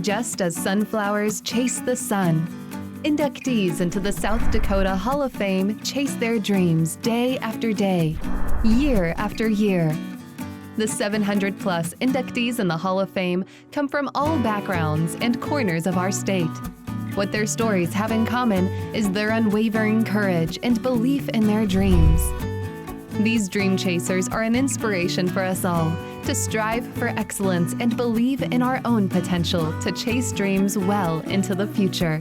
Just as sunflowers chase the sun, inductees into the South Dakota Hall of Fame chase their dreams day after day, year after year. The 700-plus inductees in the Hall of Fame come from all backgrounds and corners of our state. What their stories have in common is their unwavering courage and belief in their dreams. These dream chasers are an inspiration for us all to strive for excellence and believe in our own potential to chase dreams well into the future.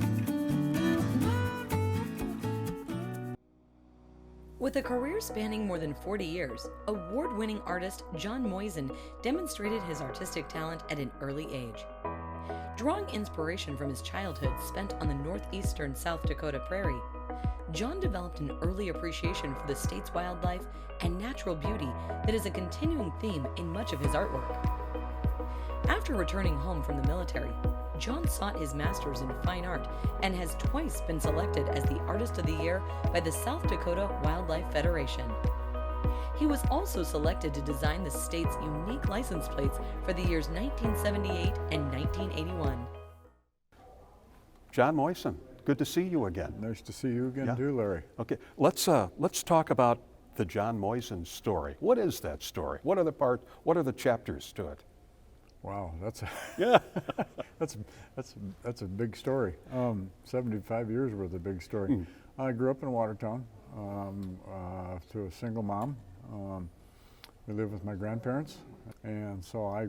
With a career spanning more than 40 years, award-winning artist John Moisan demonstrated his artistic talent at an early age. Drawing inspiration from his childhood spent on the northeastern South Dakota prairie, John developed an early appreciation for the state's wildlife and natural beauty that is a continuing theme in much of his artwork. After returning home from the military, John sought his master's in fine art and has twice been selected as the Artist of the Year by the South Dakota Wildlife Federation. He was also selected to design the state's unique license plates for the years 1978 and 1981. John Moisan, good to see you again. Nice to see you again too, Larry. Okay, let's talk about the John Moisan story. What is that story? What are the chapters to it? Wow, that's Yeah. that's a big story. 75 years worth of big story. I grew up in Watertown to a single mom. We lived with my grandparents, and so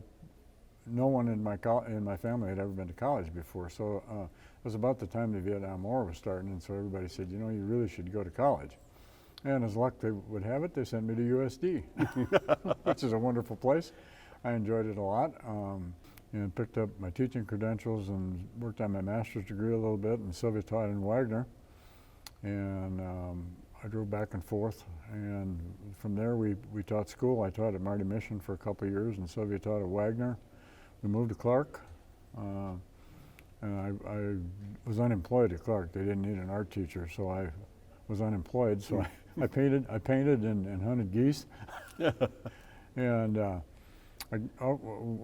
no one in my family had ever been to college before. So it was about the time the Vietnam War was starting, and so everybody said, you really should go to college. And as luck they would have it, they sent me to USD, which is a wonderful place. I enjoyed it a lot, and picked up my teaching credentials and worked on my master's degree a little bit, and Sylvia taught in Wagner. And I drove back and forth, and from there we taught school. I taught at Marty Mission for a couple of years, and Sylvia taught at Wagner. We moved to Clark, and I was unemployed at Clark. They didn't need an art teacher, so I was unemployed. So I painted and hunted geese, and I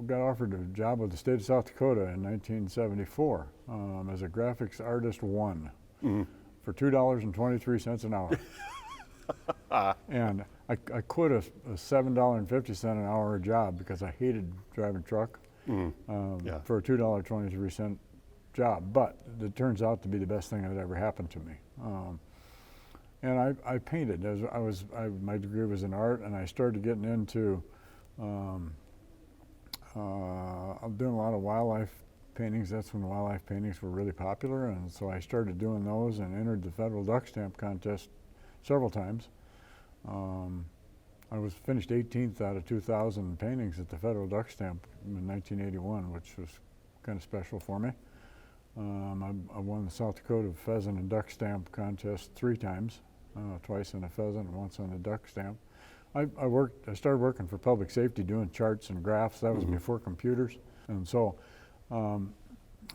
got offered a job with the state of South Dakota in 1974 as a graphics artist one for $2.23 an hour. And I quit a $7.50 an hour job because I hated driving truck for a $2.23 job. But it turns out to be the best thing that ever happened to me. And I painted. My degree was in art, and I started getting into I'm doing a lot of wildlife paintings. That's when wildlife paintings were really popular, and so I started doing those and entered the federal duck stamp contest several times. I was finished 18th out of 2,000 paintings at the federal duck stamp in 1981, which was kind of special for me. I won the South Dakota pheasant and duck stamp contest 3 times, twice on a pheasant and once on a duck stamp. I started working for public safety doing charts and graphs. That was before computers. And so I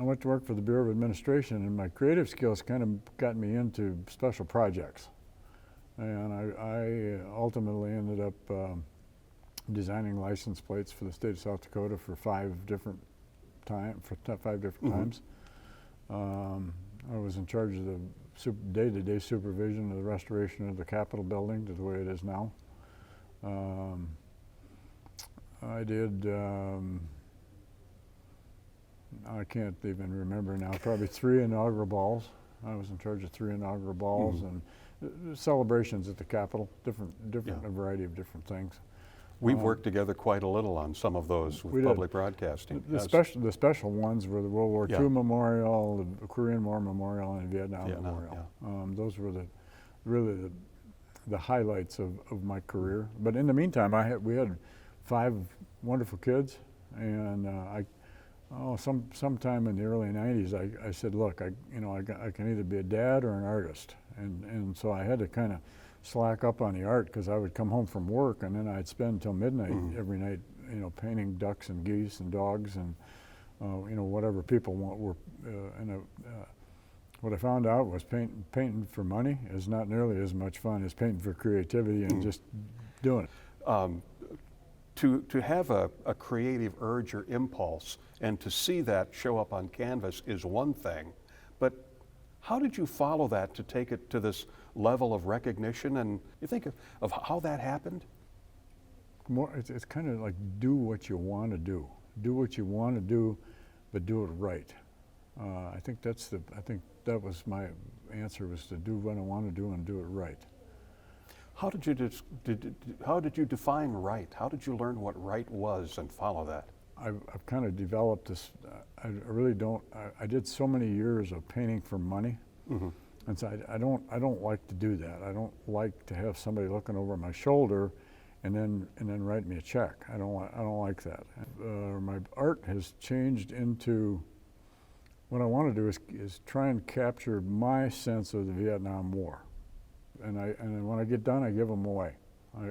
went to work for the Bureau of Administration, and my creative skills kind of got me into special projects. And I ultimately ended up designing license plates for the state of South Dakota for 5 different times. I was in charge of the day-to-day supervision of the restoration of the Capitol building to the way it is now. I did, I can't even remember now, probably 3 inaugural balls. I was in charge of 3 inaugural balls and celebrations at the Capitol, a variety of different things. We've worked together quite a little on some of those with public broadcasting. The special ones were the World War II Memorial, the Korean War Memorial, and the Vietnam Memorial. Those were really the highlights of my career. But in the meantime, we had 5 wonderful kids, and sometime in the early 90s, I said, look, I can either be a dad or an artist, and so I had to kind of slack up on the art because I would come home from work and then I'd spend till midnight every night, painting ducks and geese and dogs and whatever people want. What I found out was painting for money is not nearly as much fun as painting for creativity and just doing it. To have a creative urge or impulse and to see that show up on canvas is one thing, but how did you follow that to take it to this level of recognition? And you think of how that happened? It's kind of like do what you want to do. Do what you want to do, but do it right. I think that was my answer, was to do what I want to do and do it right. How did you define right? How did you learn what right was and follow that? I've kind of developed this. I really don't. I did so many years of painting for money, and so I don't like to do that. I don't like to have somebody looking over my shoulder, and then write me a check. I don't like that. My art has changed into, what I want to do is try and capture my sense of the Vietnam War. And when I get done, I give them away.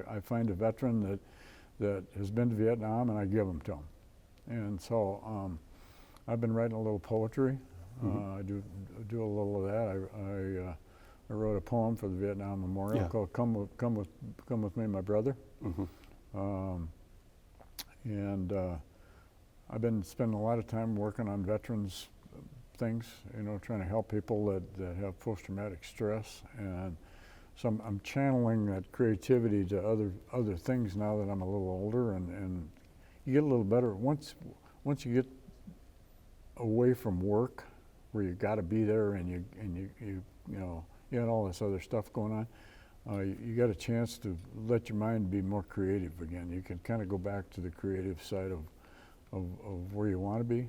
I find a veteran that has been to Vietnam, and I give them to them. And so I've been writing a little poetry. I do a little of that. I wrote a poem for the Vietnam Memorial called "Come with Me, My Brother." And I've been spending a lot of time working on veterans things, trying to help people that have post-traumatic stress. And so I'm channeling that creativity to other things now that I'm a little older, and you get a little better once you get away from work, where you got to be there, and you got all this other stuff going on. You got a chance to let your mind be more creative again. You can kind of go back to the creative side of where you want to be.